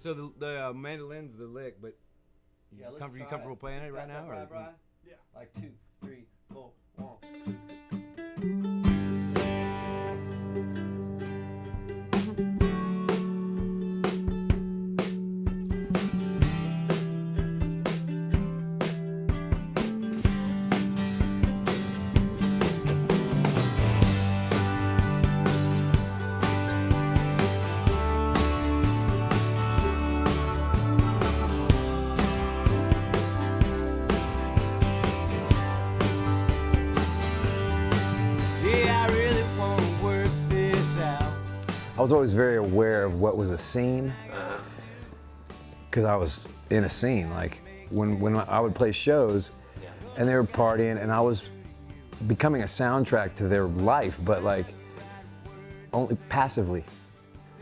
So the mandolin's the lick, but Yeah, let's you try comfortable it. playing it right Got now? that, Or? Brian? Yeah. Like 2, 3, 4, 1. I was always very aware of what was a scene, because I was in a scene. Like when I would play shows, and they were partying, and I was becoming a soundtrack to their life, but like only passively.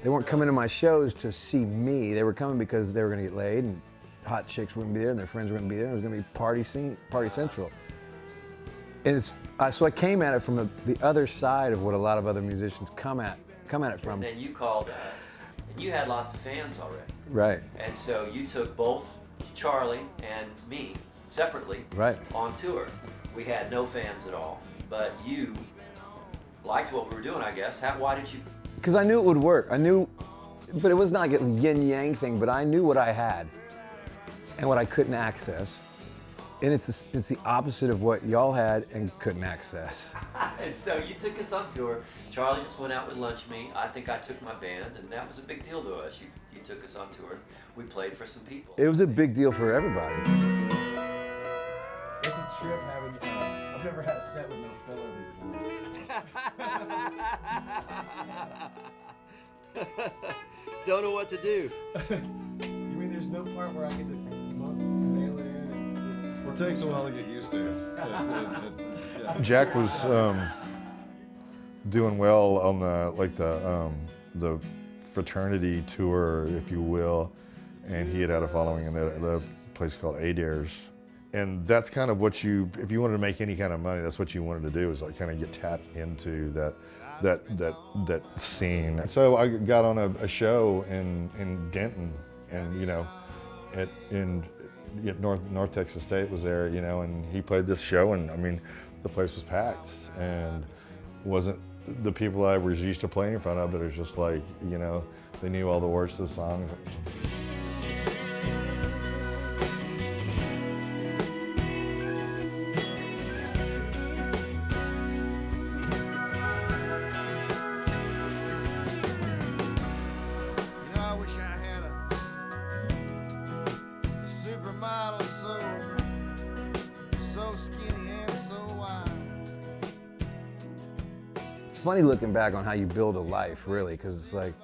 They weren't coming to my shows to see me. They were coming because they were gonna get laid, and hot chicks were gonna be there, and their friends were gonna be there, and it was gonna be party central. And so I came at it from the other side of what a lot of other musicians come at it from. And then you called us, and you had lots of fans already. Right. And so you took both Charlie and me separately on tour. We had no fans at all, but you liked what we were doing, I guess. Why did you? Because I knew it would work. But it was not like a yin-yang thing, but I knew what I had and what I couldn't access. And it's the opposite of what y'all had and couldn't access. And so you took us on tour. Charlie just went out with lunch meat. I think I took my band, and that was a big deal to us. You took us on tour. We played for some people. It was a big deal for everybody. It's a trip having, I've never had a set with no filler before. Don't know what to do. You mean there's no part where I get to nail it in? Well, it takes a while to get used to it. Yeah. Jack was doing well on the fraternity tour, if you will, and he had a following in a place called Adair's. And that's kind of what if you wanted to make any kind of money, that's what you wanted to do, is like kind of get tapped into that scene. So I got on a show in Denton, and North Texas State was there, and he played this show, and I mean, the place was packed, and wasn't the people I was used to playing in front of, but it was just like, they knew all the words to the songs. I wish I had a supermodel so skinny and so wide. It's funny looking back on how you build a life, really, because it's like,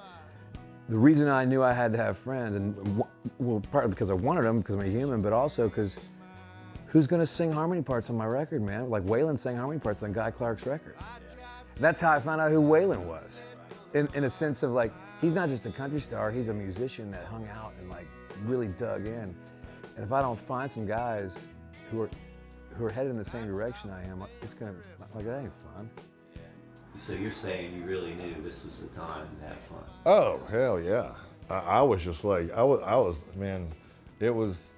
the reason I knew I had to have friends, and well, partly because I wanted them, because I'm a human, but also because who's gonna sing harmony parts on my record, man? Like Waylon sang harmony parts on Guy Clark's records. That's how I found out who Waylon was. In a sense of like, he's not just a country star, he's a musician that hung out and like really dug in. And if I don't find some guys who are headed in the same direction I am, it's gonna, like, that ain't fun. So you're saying you really knew this was the time to have fun? Oh, hell yeah. I was just like, man, it was,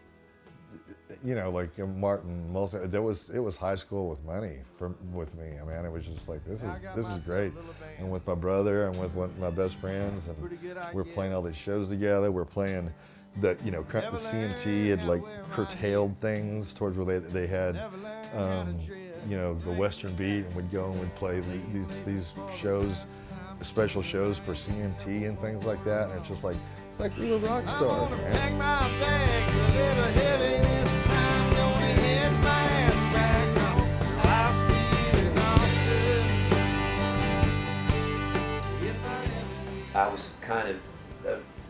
like Martin Molson, it was high school with money with me. I mean, it was just like, this is great. And with my brother and with my best friends, and we're playing all these shows together. We're playing the CMT had like curtailed things towards where they had, the Western beat, and we'd go and we'd play these shows, special shows for CMT and things like that. And it's just like, it's like we were rock stars, man. Pack my bags a little heavy this time. Gonna hit my ass back home. I'll see you in Austin. I was kind of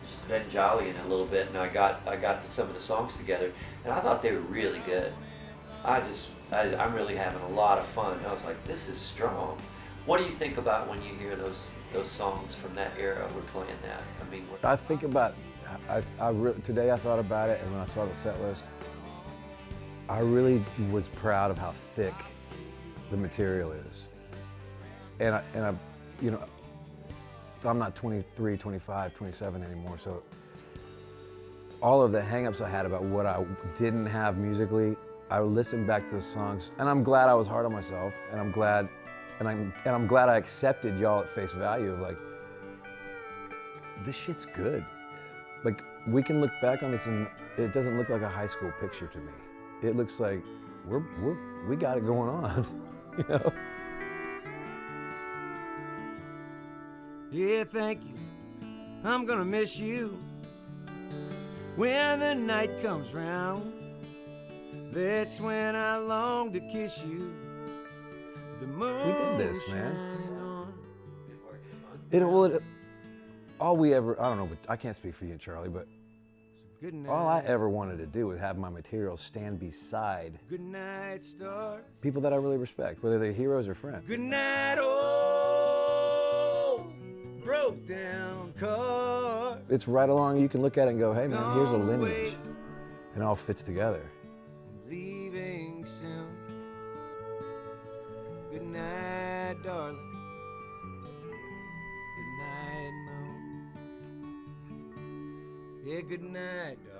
Sven Jollying a little bit, and I got some of the songs together, and I thought they were really good. I'm really having a lot of fun. I was like, this is strong. What do you think about when you hear those songs from that era? We're playing that. I mean, I think about, today I thought about it, and when I saw the set list, I really was proud of how thick the material is. And I'm not 23, 25, 27 anymore, so all of the hang-ups I had about what I didn't have musically, I listened back to the songs, and I'm glad I was hard on myself, and I'm glad I accepted y'all at face value of like, this shit's good. Like, we can look back on this and it doesn't look like a high school picture to me. It looks like we got it going on, you know? Yeah, thank you. I'm gonna miss you. When the night comes round, that's when I long to kiss you. The moon We did this, man. shining on. All we ever, I don't know, but I can't speak for you, Charlie, but Good night. all I ever wanted to do was have my material stand beside Good night, stars. people that I really respect, whether they're heroes or friends. Good night, old broke down car. It's right along, you can look at it and go, hey man, here's a lineage. And it all fits together. Leaving soon. Good night, darling. Good night, moon. Yeah, good night, darling.